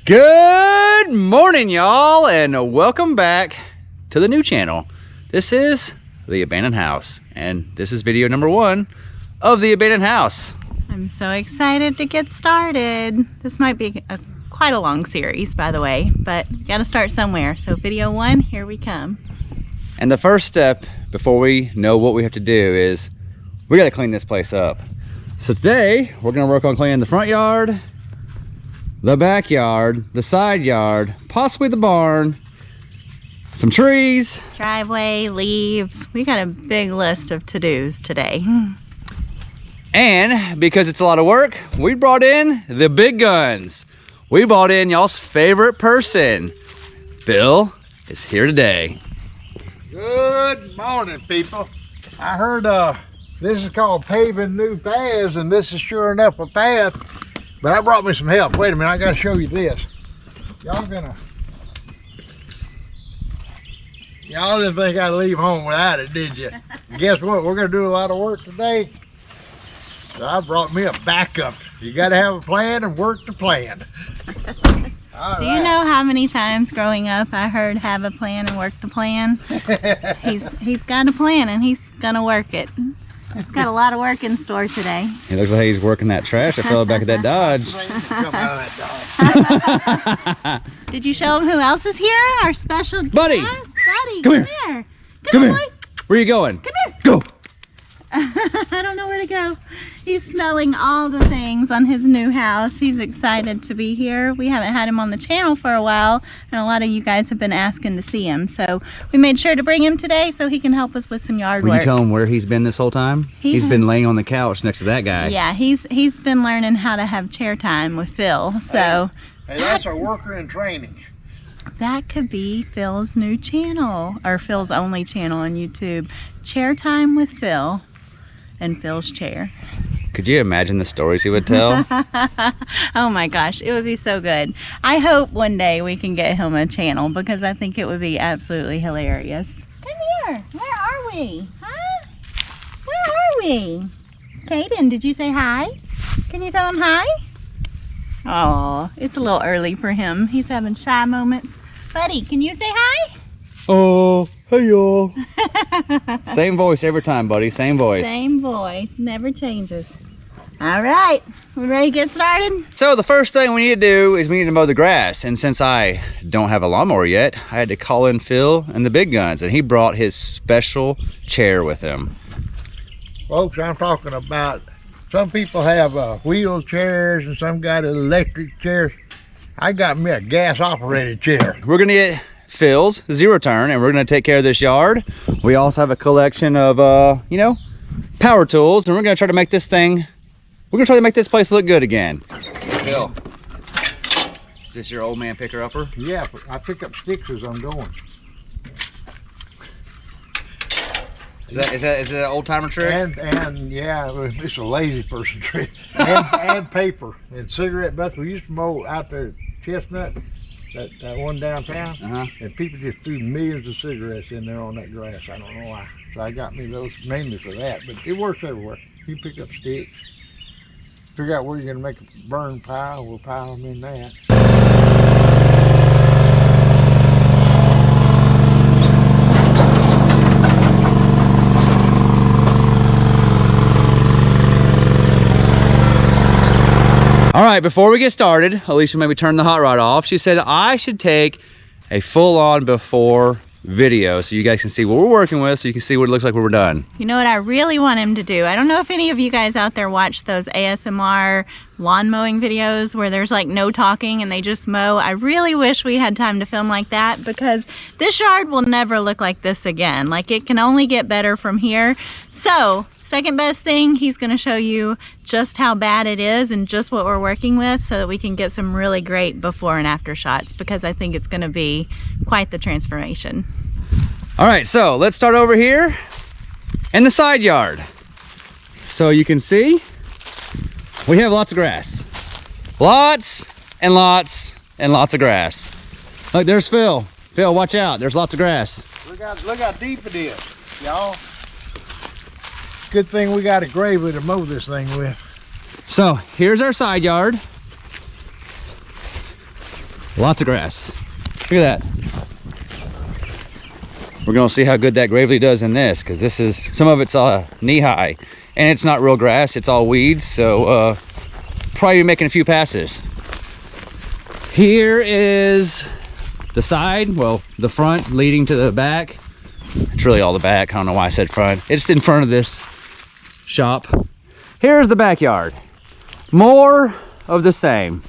Good morning, y'all, and welcome back to the new channel. This is The Abandoned House, and this is video number 1 of The Abandoned House. I'm so excited to get started. This might be quite a long series, by the way, but we gotta start somewhere. So video 1, here we come. And the first step before we know what we have to do is we gotta clean this place up. So today, we're gonna work on cleaning the front yard, the backyard, the side yard, possibly the barn, some trees, Driveway, leaves. We got a big list of to-dos today. and because it's a lot of work, we brought in the big guns. We brought in y'all's favorite person. Bill is here today. Good morning, people. I heard this is called paving new paths, and this is sure enough a path. But I brought me some help. Wait a minute, I gotta show you this. Y'all didn't think I'd leave home without it, did you? Guess what? We're gonna do a lot of work today. So I brought me a backup. You gotta have a plan and work the plan. Do you know how many times growing up I heard have a plan and work the plan? He's got a plan and he's gonna work it. He's got a lot of work in store today. It looks like he's working that trash that fell back at that Dodge. Did you show him who else is here? Our special Buddy! guest? Buddy, Come here. here. Come here, here. boy. Where are you going? Come here. Go! I don't know where to go. He's smelling all the things on his new house. He's excited to be here. We haven't had him on the channel for a while, and a lot of you guys have been asking to see him. So we made sure to bring him today so he can help us with some yard Will work. you tell him where he's been this whole time? He's been laying on the couch next to that guy. Yeah, he's been learning how to have chair time with Phil. So Hey, that's a worker in training. that could be Phil's new channel, or Phil's only channel on YouTube. Chair time with Phil and Phil's chair. Could you imagine the stories he would tell? Oh my gosh, it would be so good. I hope one day we can get him a channel because I think it would be absolutely hilarious. Come here. Where are we? Huh? Where are we? Caden, did you say hi? Can you tell him hi? Oh, it's a little early for him. He's having shy moments. Buddy, can you say hi? Oh, hey y'all. Same voice every time, buddy. Same voice. Same voice, never changes. All right, we ready to get started? So the first thing we need to do is we need to mow the grass. And since I don't have a lawnmower yet, I had to call in Phil and the big guns, and he brought his special chair with him. Folks, I'm talking about some people have wheelchairs and some got electric chairs. I got me a gas operated chair. We're gonna get Phil's zero turn, and we're gonna take care of this yard. We also have a collection of power tools, and we're gonna try to make this place look good again. Phil, is this your old man picker upper? Yeah, I pick up sticks as I'm going. Is it an old timer trick? And yeah, it's a lazy person trick. And paper and cigarette butts. We used to mow out there at Chestnut, that one downtown, and people just threw millions of cigarettes in there on that grass. I don't know why. So I got me those mainly for that, but it works everywhere. You pick up sticks, figure out where you're gonna make a burn pile, we'll pile them in that. All right, before we get started, Alicia maybe turn the hot rod off. She said I should take a full-on before video so you guys can see what we're working with, so you can see what it looks like when we're done. You know what I really want him to do? I don't know if any of you guys out there watch those ASMR lawn mowing videos where there's like no talking and they just mow. I really wish we had time to film like that because this yard will never look like this again. Like, it can only get better from here. So second best thing, he's gonna show you just how bad it is and just what we're working with so that we can get some really great before and after shots, because I think it's gonna be quite the transformation. All right, so let's start over here in the side yard. So you can see, we have lots of grass. Lots and lots and lots of grass. Look, there's Phil. Phil, watch out, there's lots of grass. Look how deep it is, y'all. Good thing we got a graver to mow this thing with. So here's our side yard. Lots of grass. Look at that. We're gonna see how good that gravely does in this, because this is, some of it's knee-high, and it's not real grass, it's all weeds, so probably making a few passes. Here is the side, well, the front leading to the back. It's really all the back, I don't know why I said front. It's in front of this shop. Here's the backyard. More of the same.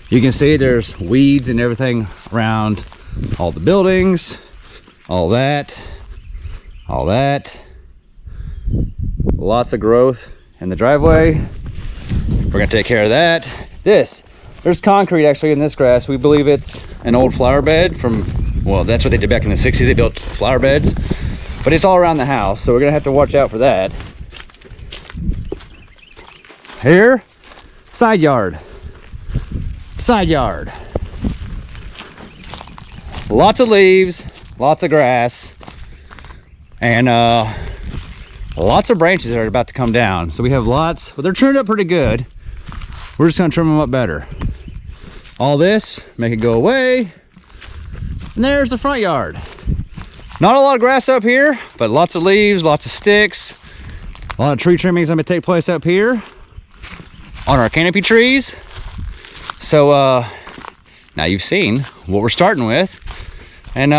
You can see there's weeds and everything around all the buildings, all that. Lots of growth in the driveway. We're gonna take care of that. There's concrete actually in this grass. We believe it's an old flower bed from, well, that's what they did back in the 60s. They built flower beds, but it's all around the house, so we're gonna have to watch out for that. Here, side yard. Lots of leaves, lots of grass, and lots of branches that are about to come down. So we have lots, well, they're trimmed up pretty good. We're just gonna trim them up better. All this, make it go away. And there's the front yard. Not a lot of grass up here, but lots of leaves, lots of sticks. A lot of tree trimmings that may take place up here on our canopy trees. So now you've seen what we're starting with, and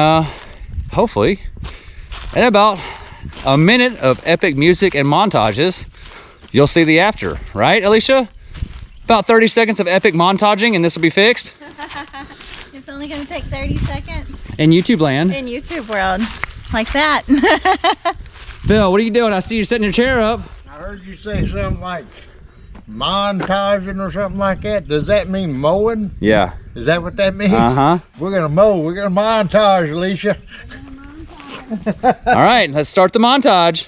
hopefully in about a minute of epic music and montages, you'll see the after, right, Alicia? About 30 seconds of epic montaging and this will be fixed. It's only gonna take 30 seconds. In YouTube land. In YouTube world, like that. Bill, what are you doing? I see you setting your chair up. I heard you say something like montaging or something like that. Does that mean mowing? Yeah. Is that what that means? Uh-huh. We're gonna mow. We're gonna montage, Alicia. All right, let's start the montage.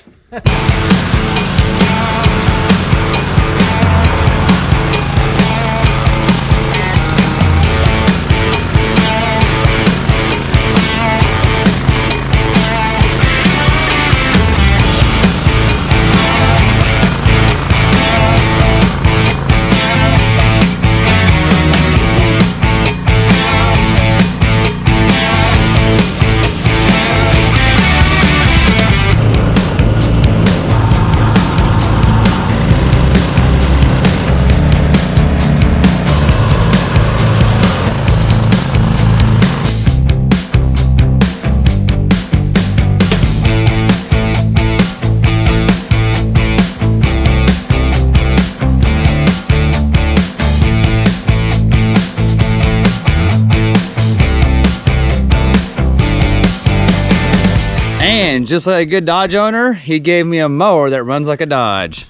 And just like a good Dodge owner, he gave me a mower that runs like a Dodge.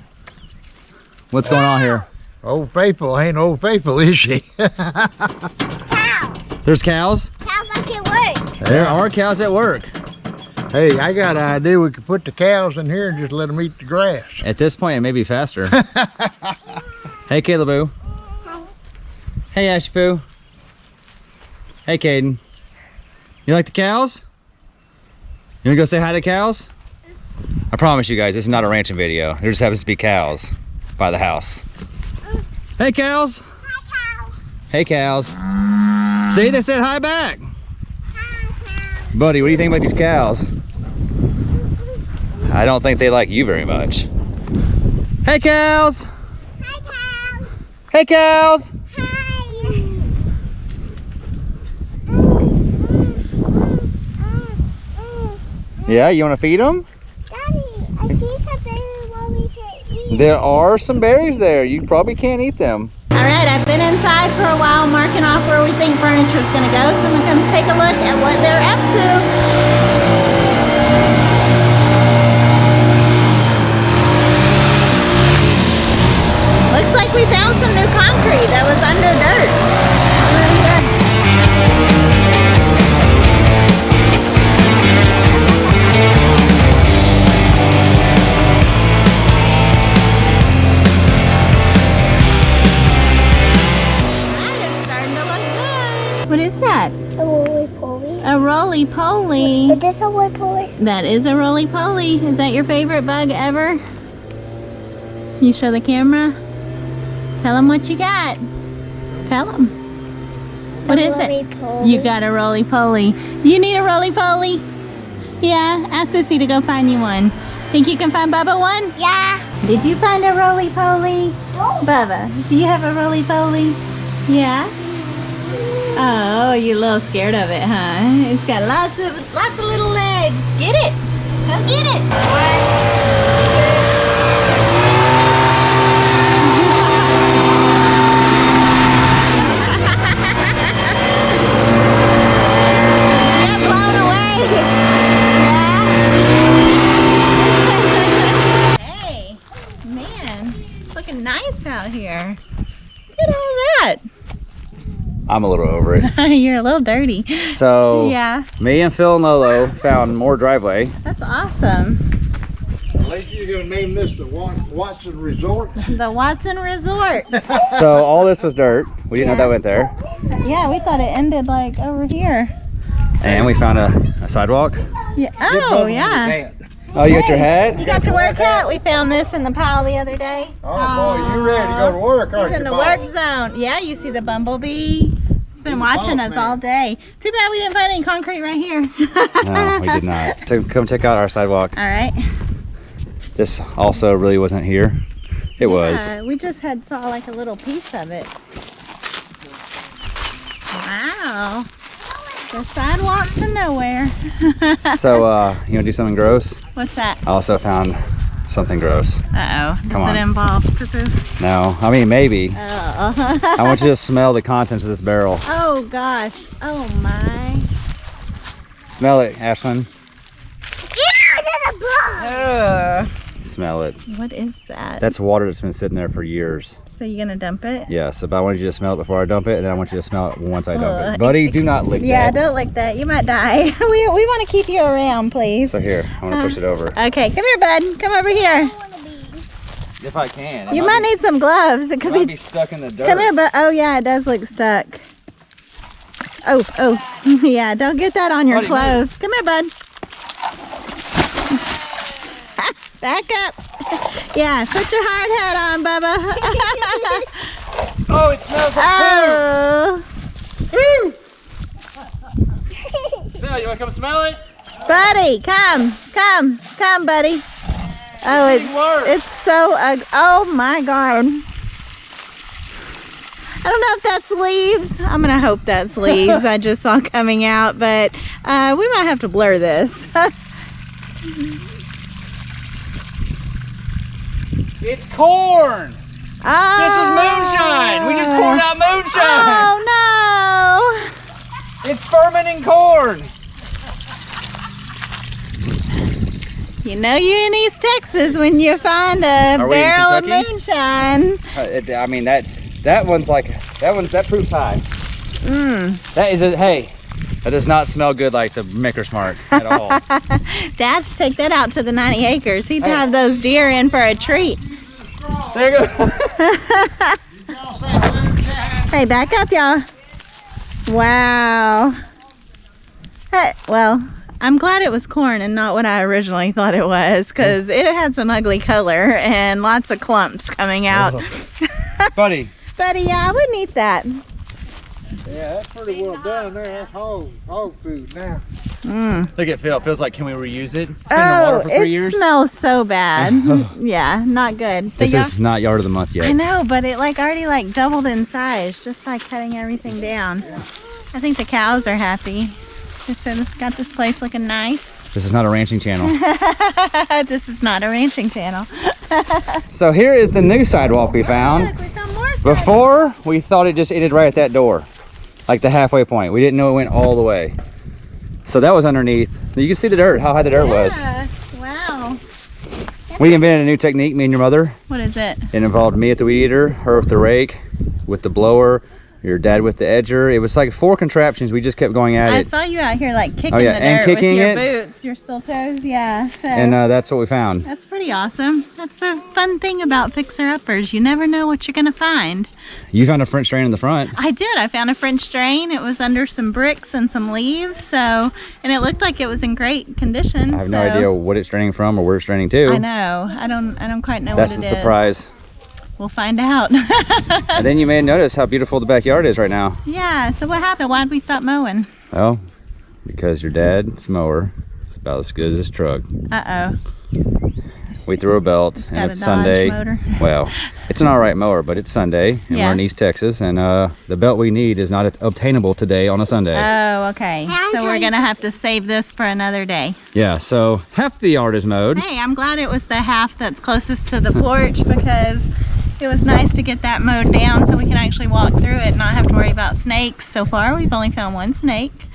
What's going on here? Old faithful ain't old faithful, is she? Cows. There's cows? Cows like at work. There are cows at work. Hey, I got an idea. We could put the cows in here and just let them eat the grass. At this point, it may be faster. Hey, Caleb-oo. Hey, Ashpoo. Hey, Caden. You like the cows? You wanna go say hi to cows? I promise you guys, this is not a ranching video. There just happens to be cows by the house. Hey, cows. Hi, cows. Hey, cows. See, they said hi back. Hi, cows. Buddy, what do you think about these cows? I don't think they like you very much. Hey, cows. Hi, cows. Hey, cows. Hi. Yeah, you want to feed them? Daddy, I see some berries what we can eat. There are some berries there. You probably can't eat them. All right, I've been inside for a while marking off where we think furniture is gonna go, so I'm gonna come take a look at what they're up to. Looks like we found some new concrete that was under dirt. Right here. What is that? A roly-poly. A roly-poly. Is this a roly-poly? That is a roly-poly. Is that your favorite bug ever? You show the camera? Tell them what you got. Tell them. What is it? You got a roly-poly. You need a roly-poly? Yeah, ask Sissy to go find you one. Think you can find Bubba one? Yeah. Did you find a roly-poly? No. Bubba, do you have a roly-poly? Yeah? Oh, you're a little scared of it, huh? It's got lots of little legs. Get it. Go get it. Get blown away. Yeah. Hey, man, it's looking nice out here. Look at all that. I'm a little over it. You're a little dirty. So, Yeah, me and Phil and Lolo found more driveway. that's awesome. Lady, you're gonna name this the Watson Resort? The Watson Resort. So all this was dirt. We didn't know that went there. Yeah, we thought it ended like over here. And we found a sidewalk. Yeah. Oh, yeah. Oh, you got your hat? You got your work hat? We found this in the pile the other day. Oh boy, you ready to go to work, aren't He's you? in the work zone. Yeah, you see the bumblebee. It's been watching us all day. Too bad we didn't find any concrete right here. No, we did not. So come check out our sidewalk. All right. This also really wasn't here. It was. We just saw like a little piece of it. Wow. The sidewalk to nowhere. So, you wanna do something gross? What's that? I also found something gross. Uh-oh. Does Come on. it involve poo-poo? No, I mean maybe. Oh. I want you to smell the contents of this barrel. Oh gosh. Oh my. Smell it, Ashlyn. Yeah, there's a bug. Smell it. What is that? That's water that's been sitting there for years. So you gonna dump it? Yes, but I want you to smell it before I dump it, and then I want you to smell it once I dump Ugh. it. Buddy, do not lick Yeah, that. don't like that. You might die. we want to keep you around, please. So here, I want to push it over. Okay, come here, bud. Come over here. If I can. You might need some gloves. It could be. stuck in the dirt. Come here, bud. Oh yeah, it does look stuck. Oh, yeah. Don't get that on your Buddy, clothes. Come here, bud. Back up. Yeah, put your hard hat on, Bubba. Oh, it smells like Oh, Phil, you want to come smell it? buddy, come, buddy. Oh, it's so ugly. Oh my God. I don't know if that's leaves. I'm gonna hope that's leaves. I just saw coming out, but we might have to blur this. It's corn. Oh. This was moonshine. We just poured out moonshine. Oh It's fermenting corn. no! You know you're in East Texas when you find a Are we in barrel of Kentucky? moonshine. I mean, that proof's high. That is hey, that does not smell good like the Maker's Mark at all. Dad should take that out to the 90 acres. He'd Hey. have those deer in for a treat. There you go. Hey, back up, y'all. Wow. Hey, well, I'm glad it was corn and not what I originally thought it was, because it had some ugly color and lots of clumps coming out. Buddy. But yeah, I wouldn't eat that. Yeah, that's pretty well done there. That's hog food now. Look at Phil. Feels like, can we reuse it? It's been in the water for 3 it years. smells so bad. Yeah, not good. But This yeah, is not yard of the month yet. I know, but it already doubled in size just by cutting everything down. I think the cows are happy. They said it's got this place looking nice. This is not a ranching channel. This is not a ranching channel. So here is the new sidewalk we found. Look, we found more sidewalk. Before, we thought it just ended right at that door. Like the halfway point. We didn't know it went all the way. So that was underneath. You can see the dirt, how high the dirt was. Yeah, wow. We invented a new technique, me and your mother. What is it? It involved me at the weed eater, her with the rake, with the blower, your dad with the edger. It was like 4 contraptions. We just kept going at I it. saw you out here kicking Oh, yeah, the and dirt kicking with your it. boots, your steel toes, yeah. So And that's what we found. that's pretty awesome. That's the fun thing about fixer-uppers. You never know what you're gonna find. You found a French drain in the front. I did. I found a French drain. It was under some bricks and some leaves, and it looked like it was in great condition. I have no idea what it's draining from or where it's draining to. I know. I don't quite know That's what it the is. surprise. we'll find out. And then you may notice how beautiful the backyard is right now. Yeah, so what happened? Why'd we stop mowing? Well, because your dad's mower is about as good as his truck. Uh-oh. We threw a belt It's and got it's a Dodge Sunday. motor. Well, it's an all right mower, but it's Sunday and Yeah. we're in East Texas, and the belt we need is not obtainable today on a Sunday. Oh, okay. So we're gonna have to save this for another day. Yeah, so half the yard is mowed. Hey, I'm glad it was the half that's closest to the porch, because it was nice to get that mowed down so we can actually walk through it and not have to worry about snakes. So far, we've only found one snake,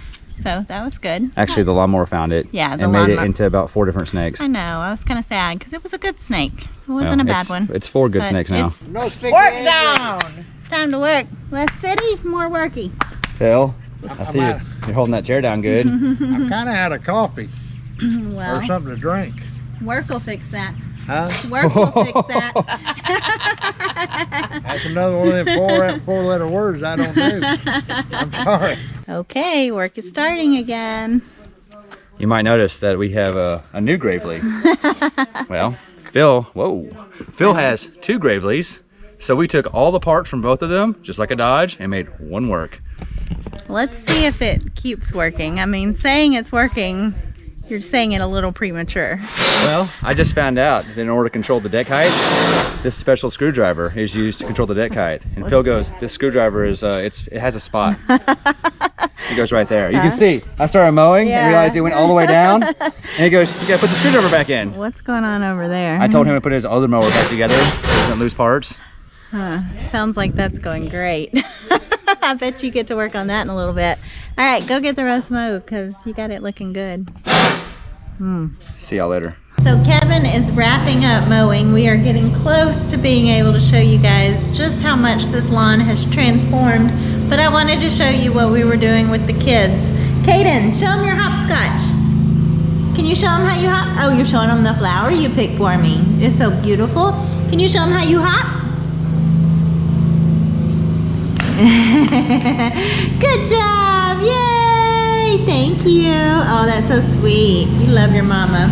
so that was good. Actually, the lawnmower found it. Yeah, the and made it lawnmower. into about 4 different snakes. I know, I was kind of sad because it was a good snake. It wasn't Well, a bad it's- one. It's 4 good But snakes now. it's No stick work your hand zone. It's time to work. Less city, more worky. Phil, I I'm see out. you're holding that chair down good. I'm kind of out of coffee Well, or something to drink. work will fix that. Huh? Work will fix that. That's another one of them four-letter words I don't do. I'm sorry. Okay, work is starting again. You might notice that we have a new Gravely. Well, Phil has 2 Graveleys. So we took all the parts from both of them, just like a Dodge, and made one work. Let's see if it keeps working. I mean, saying it's working, you're saying it a little premature. Well, I just found out that in order to control the deck height, this special screwdriver is used to control the deck height. And Phil goes, this screwdriver is, it has a spot. It goes right there. You can see, I started mowing Yeah. and realized it went all the way down. And he goes, you gotta put the screwdriver back in. What's going on over there? I told him to put his other mower back together so he doesn't lose parts. Huh, sounds like that's going great. I bet you get to work on that in a little bit. All right, go get the rest mowed because you got it looking good. See y'all later. So Kevin is wrapping up mowing. We are getting close to being able to show you guys just how much this lawn has transformed. But I wanted to show you what we were doing with the kids. Kaden, show them your hopscotch. Can you show them how you hop? Oh, you're showing them the flower you picked for me. It's so beautiful. Can you show them how you hop? Good job, yay, thank you. Oh, that's so sweet. You love your mama.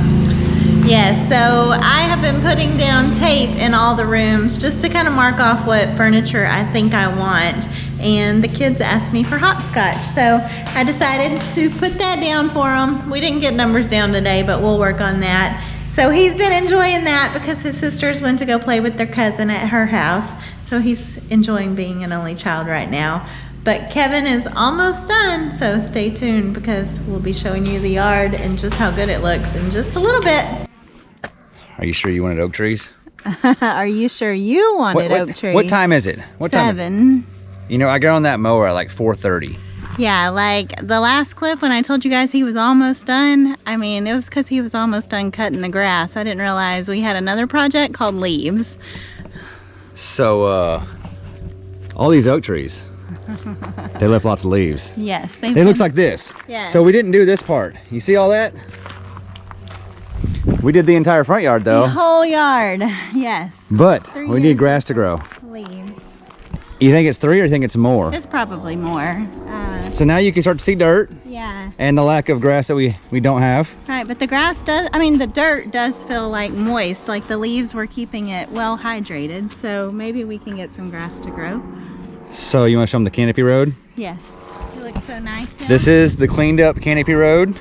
Yes, so I have been putting down tape in all the rooms just to kind of mark off what furniture I think I want. And the kids asked me for hopscotch, so I decided to put that down for them. We didn't get numbers down today, but we'll work on that. So he's been enjoying that because his sisters went to go play with their cousin at her house. So he's enjoying being an only child right now. But Kevin is almost done, so stay tuned because we'll be showing you the yard and just how good it looks in just a little bit. Are you sure you wanted oak trees? Are you sure you wanted oak trees? What time is it? What time? 7. You know, I got on that mower at like 4:30. Yeah, like the last clip when I told you guys he was almost done, I mean, it was because he was almost done cutting the grass. I didn't realize we had another project called leaves. So, all these oak trees, they left lots of leaves. Yes, It looks like this. Yeah. So we didn't do this part. You see all that? We did the entire front yard the though, whole yard. Yes, but 3 we need years. grass to grow. Leaves. You think it's 3 or you think it's more? It's probably more. So now you can start to see dirt Yeah. and the lack of grass that we don't have. Right, but the grass does, I mean, the dirt does feel like moist, like the leaves were keeping it well hydrated, so maybe we can get some grass to grow. So you want to show them the canopy road? Yes. It looks so nice now. This is the cleaned up canopy road.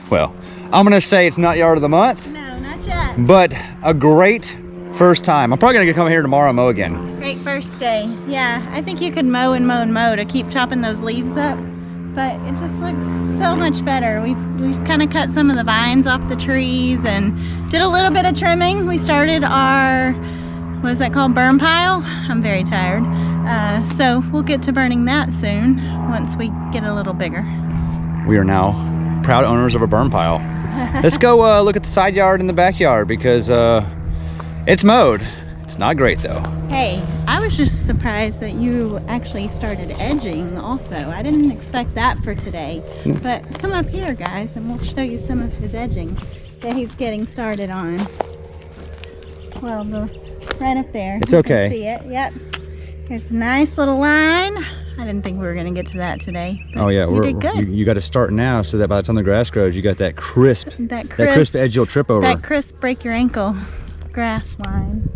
Well, I'm gonna say it's not yard of the month, No, not yet. but a great first time. I'm probably gonna come here tomorrow and mow again. Great first day. Yeah, I think you could mow and mow and mow to keep chopping those leaves up, but it just looks so much better. We've kind of cut some of the vines off the trees and did a little bit of trimming. We started our, what is that called, burn pile? I'm very tired. So we'll get to burning that soon once we get a little bigger. We are now proud owners of a burn pile. Let's go look at the side yard and the backyard because it's mowed. It's not great though. Hey, I was just surprised that you actually started edging also. I didn't expect that for today. But come up here, guys, and we'll show you some of his edging that he's getting started on. Well, right up there. It's You okay. can see it, yep. Here's a nice little line. I didn't think we were gonna get to that today. But Oh yeah, you did good. You got to start now so that by the time the grass grows, you got that crisp, That crisp edge you'll trip over. That crisp break your ankle grass line.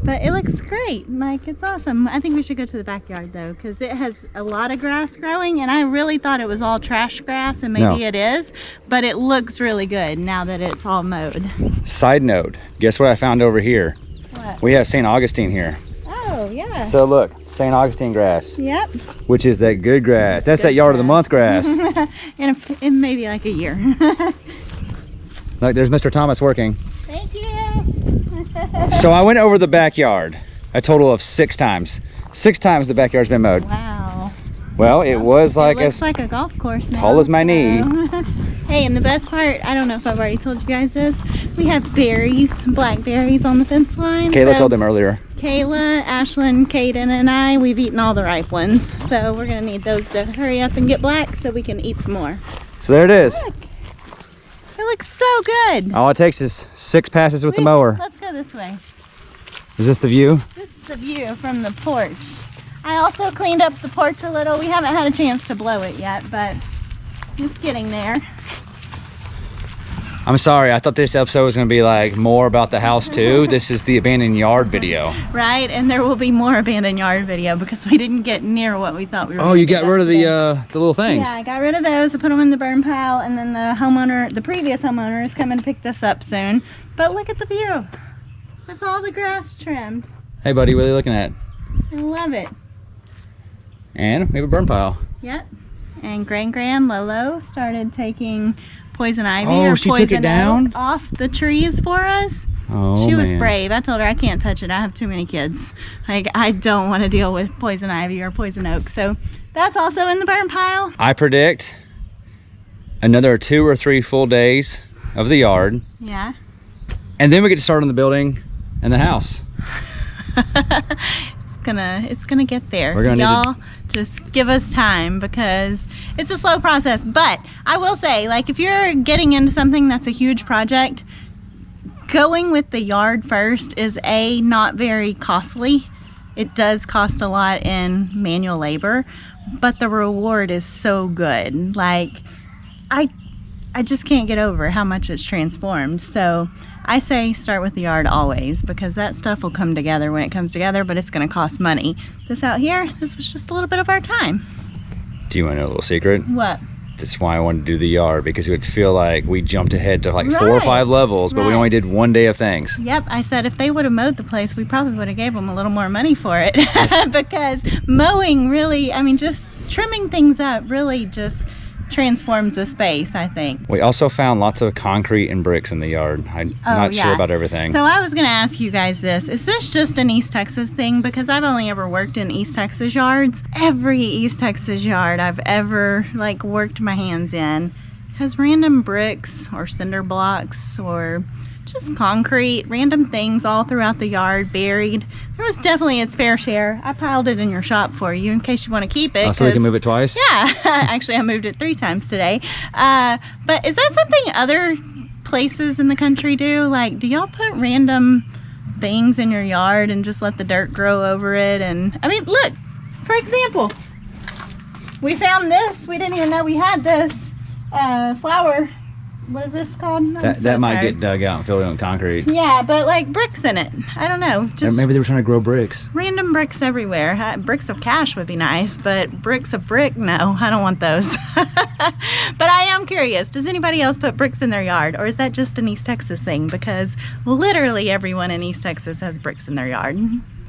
But But it looks great. Like, it's awesome. I think we should go to the backyard though, because it has a lot of grass growing, and I really thought it was all trash grass, and maybe it is, but it looks really good now that it's all mowed. Side note, guess what I found over here? What? We have St. Augustine here. Oh, yeah. So look, St. Augustine grass. Yep. Which is that good grass. That's that yard of the month grass. in maybe like a year. Look, there's Mr. Thomas working. Thank you. So I went over the backyard a total of 6 times. 6 times the backyard's been mowed. Wow. Well, it was like it looks like a golf course now. tall as my knee. Hey, and the best part, I don't know if I've already told you guys this, we have berries, blackberries on the fence line. Kayla told them earlier. Kayla, Ashlyn, Kaden, and I, we've eaten all the ripe ones. So we're gonna need those to hurry up and get black so we can eat some more. So there it is. Look, it looks so good. All it takes is 6 passes with the mower. Let's go this way. Is this the view? This is the view from the porch. I also cleaned up the porch a little. We haven't had a chance to blow it yet, but it's getting there. I'm sorry, I thought this episode was gonna be like more about the house too. This is the abandoned yard video. Right, and there will be more abandoned yard video because we didn't get near what we thought we were. Oh, you got rid of the little things. Yeah, I got rid of those. I put them in the burn pile, and then the previous homeowner is coming to pick this up soon. But look at the view with all the grass trimmed. Hey buddy, what are you looking at? I love it. And we have a burn pile. Yep. And Gran Lolo started taking poison ivy Oh, or she poison took it down? oak off the trees for us. Oh, She was man. brave. I told her I can't touch it. I have too many kids. Like, I don't want to deal with poison ivy or poison oak. So that's also in the burn pile. I predict another 2 or 3 full days of the yard, Yeah. and then we get to start on the building and the house. It's gonna get there. We're gonna need Y'all just give us time because it's a slow process. But I will say, like, if you're getting into something that's a huge project, going with the yard first is not very costly. It does cost a lot in manual labor, but the reward is so good. Like, I just can't get over how much it's transformed. So I say start with the yard always, because that stuff will come together when it comes together, but it's going to cost money. This out here, this was just a little bit of our time. Do you want to know a little secret? What? That's why I wanted to do the yard, because it would feel like we jumped ahead to like 4 or Right. 5 levels, but we Right. only did 1 day of things. Yep, I said if they would have mowed the place, we probably would have gave them a little more money for it. Because mowing really, I mean, just trimming things up really just transforms the space, I think. We also found lots of concrete and bricks in the yard. I'm not sure about everything. So I was going to ask you guys this. Is this just an East Texas thing? Because I've only ever worked in East Texas yards. Every East Texas yard I've ever like worked my hands in has random bricks or cinder blocks or just concrete, random things all throughout the yard buried. There was definitely its fair share. I piled it in your shop for you in case you want to keep it. So we can move it twice? Yeah, actually I moved it 3 times today. But is that something other places in the country do? Like, do y'all put random things in your yard and just let the dirt grow over it? And I mean, look, for example, we found this. We didn't even know we had this flower. What is this called? That might get dug out and filled in with concrete. Yeah, but like bricks in it. I don't know. Just Maybe they were trying to grow bricks. random bricks everywhere. Bricks of cash would be nice, but bricks of brick, no, I don't want those. But I am curious, does anybody else put bricks in their yard, or is that just an East Texas thing? Because literally everyone in East Texas has bricks in their yard.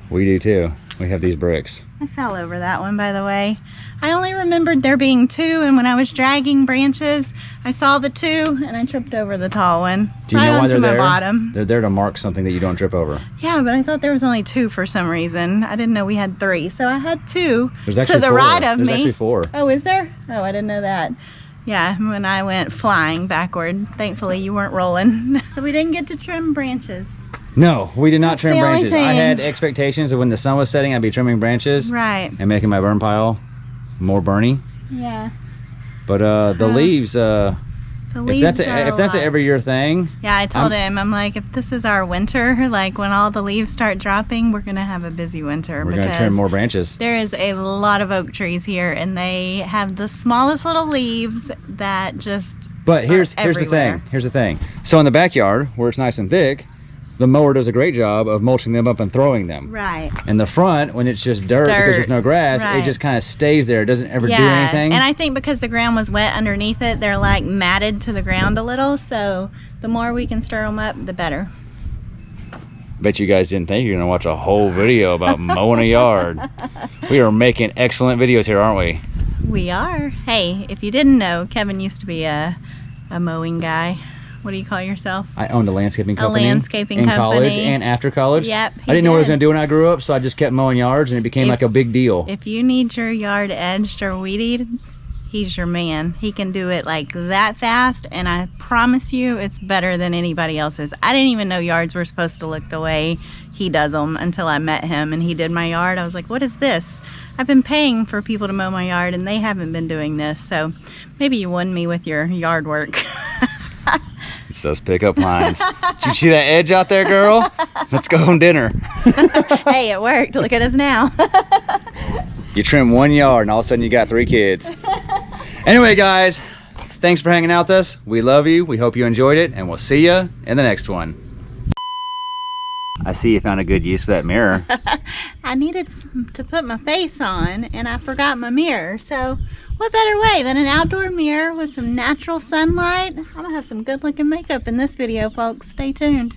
We do too. We have these bricks. I fell over that one, by the way. I only remembered there being 2, and when I was dragging branches, I saw the 2 and I tripped over the tall one. Do you know why they're my there? bottom. They're there to mark something that you don't trip over. Yeah, but I thought there was only 2 for some reason. I didn't know we had 3, so I had 2 There's actually to the 4. right of There's me. actually 4. Oh, is there? Oh, I didn't know that. Yeah, when I went flying backward, thankfully you weren't rolling. So we didn't get to trim branches. No, we did not That's trim the only branches. I thing. had expectations of when the sun was setting, I'd be trimming branches Right. and making my burn pile more burny. Yeah. But the leaves, The if leaves that's are a a lot. every year thing, Yeah, I told him, I'm like, if this is our winter, like when all the leaves start dropping, we're going to have a busy winter. we're going to because trim more branches. there is a lot of oak trees here, and they have the smallest little leaves that just But here's the everywhere. thing. Here's the thing. So in the backyard, where it's nice and thick, the mower does a great job of mulching them up and throwing them. Right. In the front, when it's just dirt because there's no grass, right. it just kind of stays there. It doesn't ever do anything. And I think because the ground was wet underneath it, they're like matted to the ground a little. So the more we can stir them up, the better. Bet you guys didn't think you're gonna watch a whole video about mowing a yard. We are making excellent videos here, aren't we? We are. Hey, if you didn't know, Kevin used to be a mowing guy. What do you call yourself? I owned a landscaping company. A landscaping in company. college and after college. Yep. I didn't know what I was gonna do when I grew up, so I just kept mowing yards, and it became like a big deal. If you need your yard edged or weeded, he's your man. He can do it like that fast, and I promise you it's better than anybody else's. I didn't even know yards were supposed to look the way he does them until I met him and he did my yard. I was like, what is this? I've been paying for people to mow my yard and they haven't been doing this, so maybe you won me with your yard work. It's those pickup lines. Did you see that edge out there, girl? Let's go home dinner. Hey, it worked. Look at us now. You trim 1 yard and all of a sudden you got 3 kids. Anyway, guys, thanks for hanging out with us. We love you. We hope you enjoyed it, and we'll see you in the next one. I see you found a good use for that mirror. I needed to put my face on, and I forgot my mirror. So what better way than an outdoor mirror with some natural sunlight? I'm gonna have some good looking makeup in this video, folks. Stay tuned.